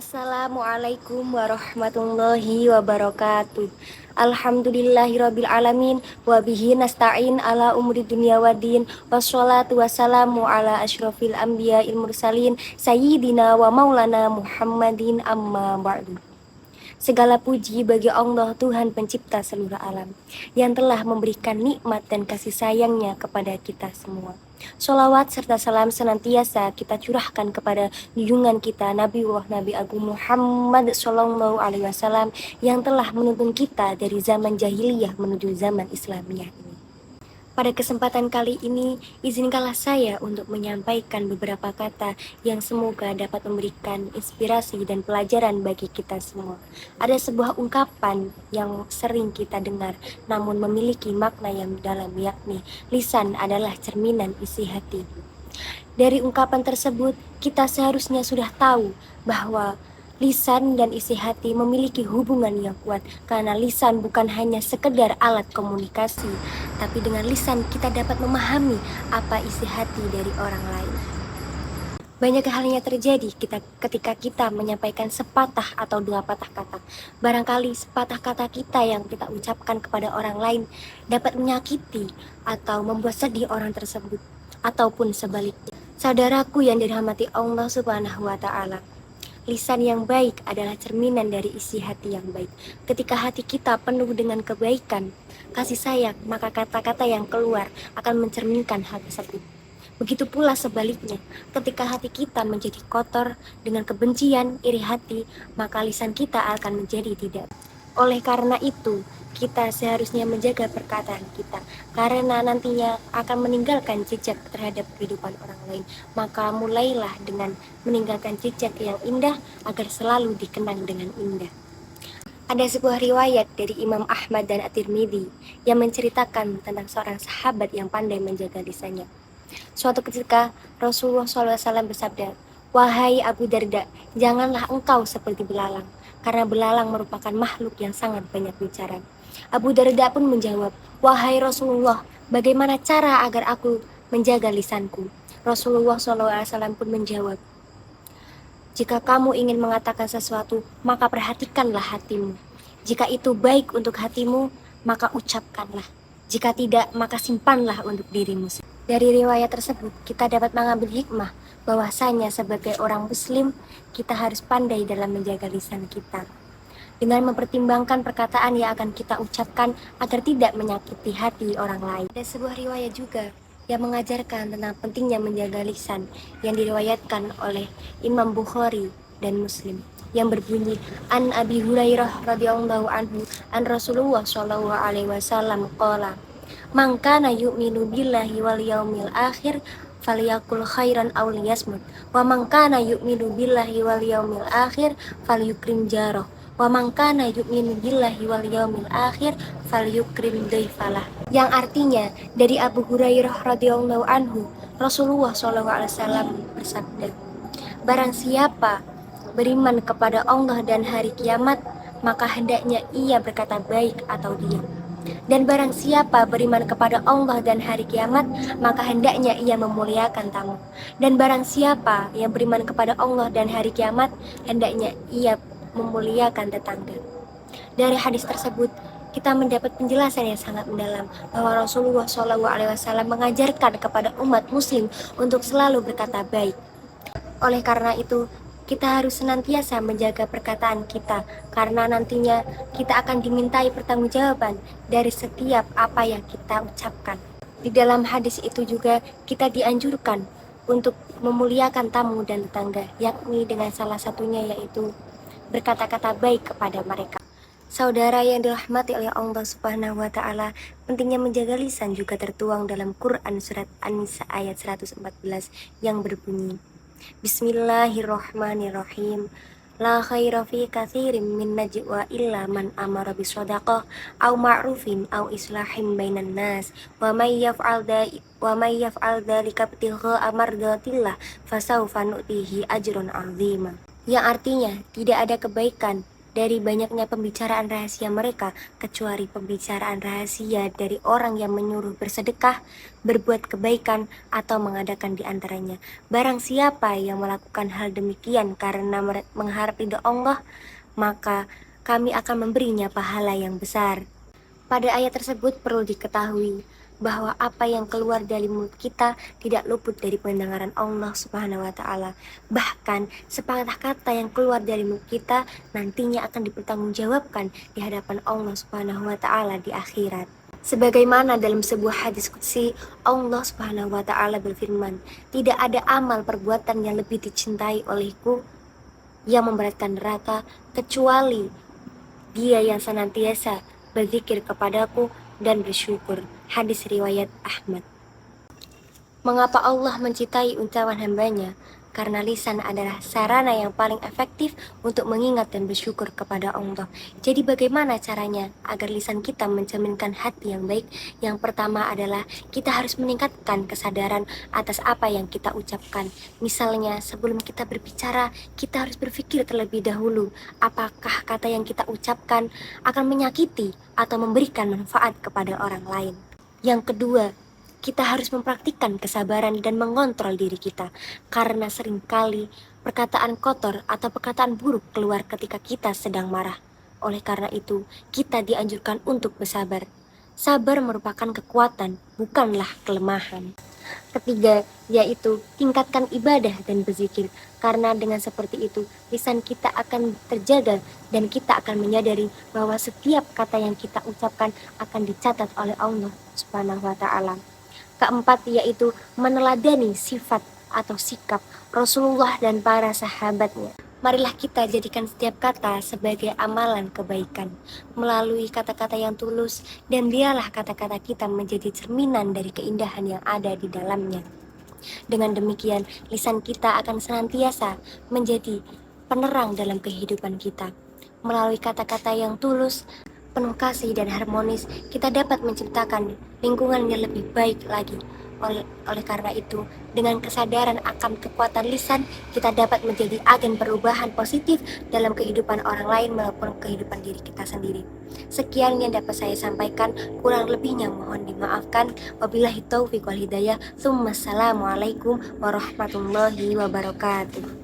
Assalamualaikum warahmatullahi wabarakatuh. Alhamdulillahirabbil alamin wa bihi nasta'in ala umuri dunya waddin wassalatu wassalamu ala asyrofil anbiya'il mursalin sayyidina wa maulana Muhammadin amma ba'du. Segala puji bagi Allah Tuhan pencipta seluruh alam yang telah memberikan nikmat dan kasih sayangnya kepada kita semua. Sholawat serta salam senantiasa kita curahkan kepada junjungan kita Nabi Agung Muhammad Sallallahu Alaihi Wasallam yang telah menuntun kita dari zaman jahiliyah menuju zaman Islamiyah ini. Pada kesempatan kali ini, izinkanlah saya untuk menyampaikan beberapa kata yang semoga dapat memberikan inspirasi dan pelajaran bagi kita semua. Ada sebuah ungkapan yang sering kita dengar, namun memiliki makna yang dalam, yakni lisan adalah cerminan isi hati. Dari ungkapan tersebut, kita seharusnya sudah tahu bahwa lisan dan isi hati memiliki hubungan yang kuat, karena lisan bukan hanya sekedar alat komunikasi, tapi dengan lisan kita dapat memahami apa isi hati dari orang lain. Banyak halnya terjadi ketika kita menyampaikan sepatah atau dua patah kata. Barangkali sepatah kata kita yang kita ucapkan kepada orang lain dapat menyakiti atau membuat sedih orang tersebut, ataupun sebaliknya. Saudaraku yang dirahmati Allah Subhanahu wa Ta'ala, lisan yang baik adalah cerminan dari isi hati yang baik. Ketika hati kita penuh dengan kebaikan, kasih sayang, maka kata-kata yang keluar akan mencerminkan hal tersebut. Begitu pula sebaliknya, ketika hati kita menjadi kotor dengan kebencian, iri hati, maka lisan kita akan menjadi tidak. Oleh karena itu, kita seharusnya menjaga perkataan kita, karena nantinya akan meninggalkan jejak terhadap kehidupan orang lain. Maka mulailah dengan meninggalkan jejak yang indah agar selalu dikenang dengan indah. Ada sebuah riwayat dari Imam Ahmad dan At-Tirmidzi yang menceritakan tentang seorang sahabat yang pandai menjaga lisannya. Suatu ketika Rasulullah SAW bersabda, "Wahai Abu Darda, janganlah engkau seperti belalang, karena belalang merupakan makhluk yang sangat banyak bicara." Abu Darda pun menjawab, "Wahai Rasulullah, bagaimana cara agar aku menjaga lisanku?" Rasulullah SAW pun menjawab, "Jika kamu ingin mengatakan sesuatu, maka perhatikanlah hatimu. Jika itu baik untuk hatimu, maka ucapkanlah. Jika tidak, maka simpanlah untuk dirimu." Dari riwayat tersebut, kita dapat mengambil hikmah bahwasanya sebagai orang muslim, kita harus pandai dalam menjaga lisan kita, dengan mempertimbangkan perkataan yang akan kita ucapkan agar tidak menyakiti hati orang lain. Ada sebuah riwayat juga yang mengajarkan tentang pentingnya menjaga lisan, yang diriwayatkan oleh Imam Bukhari dan Muslim, yang berbunyi, An Abi Hurairah radhiyallahu anhu an Rasulullah sallallahu alaihi wasallam qala, "Man kana yu'minu billahi wal yaumil akhir falyakul khairan aw liyasmut, wa man kana yu'minu billahi wal yaumil akhir falyukrim jarah, wa man kana yu'minu billahi wal yaumil akhir falyukrim daifalah." Yang artinya, dari Abu Hurairah radhiyallahu anhu, Rasulullah SAW bersabda, "Barang siapa beriman kepada Allah dan hari kiamat, maka hendaknya ia berkata baik atau diam. Dan barang siapa beriman kepada Allah dan hari kiamat, maka hendaknya ia memuliakan tamu. Dan barang siapa yang beriman kepada Allah dan hari kiamat, hendaknya ia memuliakan tetangga." Dari hadis tersebut, kita mendapat penjelasan yang sangat mendalam bahwa Rasulullah SAW mengajarkan kepada umat muslim untuk selalu berkata baik. Oleh karena itu, kita harus senantiasa menjaga perkataan kita, karena nantinya kita akan dimintai pertanggungjawaban dari setiap apa yang kita ucapkan. Di dalam hadis itu juga kita dianjurkan untuk memuliakan tamu dan tetangga, yakni dengan salah satunya yaitu berkata-kata baik kepada mereka. Saudara yang dirahmati oleh Allah Subhanahu wa Ta'ala, pentingnya menjaga lisan juga tertuang dalam Quran surat An-Nisa ayat 114 yang berbunyi, Bismillahirrahmanirrahim. La khaira fi katsirin min najwa illa man amara bisadaqah aw ma'rufin aw islahim bainan nas wa may yaf'al dzalika ibtigha'a mardatillah fasawfa nu'tihi ajran 'azima. Yang artinya, tidak ada kebaikan dari banyaknya pembicaraan rahasia mereka, kecuali pembicaraan rahasia dari orang yang menyuruh bersedekah, berbuat kebaikan, atau mengadakan di antaranya. Barang siapa yang melakukan hal demikian karena mengharap ridha Allah, maka kami akan memberinya pahala yang besar. Pada ayat tersebut perlu diketahui bahwa apa yang keluar dari mulut kita tidak luput dari pendengaran Allah Subhanahu wa taala. Bahkan sepatah kata yang keluar dari mulut kita nantinya akan dipertanggungjawabkan di hadapan Allah Subhanahu wa taala di akhirat. Sebagaimana dalam sebuah hadis qudsi, Allah Subhanahu wa taala berfirman, "Tidak ada amal perbuatan yang lebih dicintai olehku yang memberatkan neraka kecuali dia yang senantiasa berzikir kepadaku dan bersyukur." Hadis riwayat Ahmad. Mengapa Allah mencintai ucapan hambanya? Karena lisan adalah sarana yang paling efektif untuk mengingat dan bersyukur kepada Allah. Jadi bagaimana caranya agar lisan kita mencerminkan hati yang baik? Yang pertama adalah kita harus meningkatkan kesadaran atas apa yang kita ucapkan. Misalnya sebelum kita berbicara, kita harus berpikir terlebih dahulu apakah kata yang kita ucapkan akan menyakiti atau memberikan manfaat kepada orang lain. Yang kedua, kita harus mempraktikkan kesabaran dan mengontrol diri kita, karena seringkali perkataan kotor atau perkataan buruk keluar ketika kita sedang marah. Oleh karena itu, kita dianjurkan untuk bersabar. Sabar merupakan kekuatan, bukanlah kelemahan. Ketiga, yaitu tingkatkan ibadah dan berzikir, karena dengan seperti itu, lisan kita akan terjaga dan kita akan menyadari bahwa setiap kata yang kita ucapkan akan dicatat oleh Allah Subhanahu wa taala. Keempat, yaitu meneladani sifat atau sikap Rasulullah dan para sahabatnya. Marilah kita jadikan setiap kata sebagai amalan kebaikan melalui kata-kata yang tulus, dan biarlah kata-kata kita menjadi cerminan dari keindahan yang ada di dalamnya. Dengan demikian, lisan kita akan senantiasa menjadi penerang dalam kehidupan kita. Melalui kata-kata yang tulus, penuh kasih dan harmonis, kita dapat menciptakan lingkungan yang lebih baik lagi. Oleh karena itu, dengan kesadaran akan kekuatan lisan, kita dapat menjadi agen perubahan positif dalam kehidupan orang lain maupun kehidupan diri kita sendiri. Sekian yang dapat saya sampaikan, kurang lebihnya mohon dimaafkan. Wabillahi taufiq wal hidayah. Assalamualaikum warahmatullahi wabarakatuh.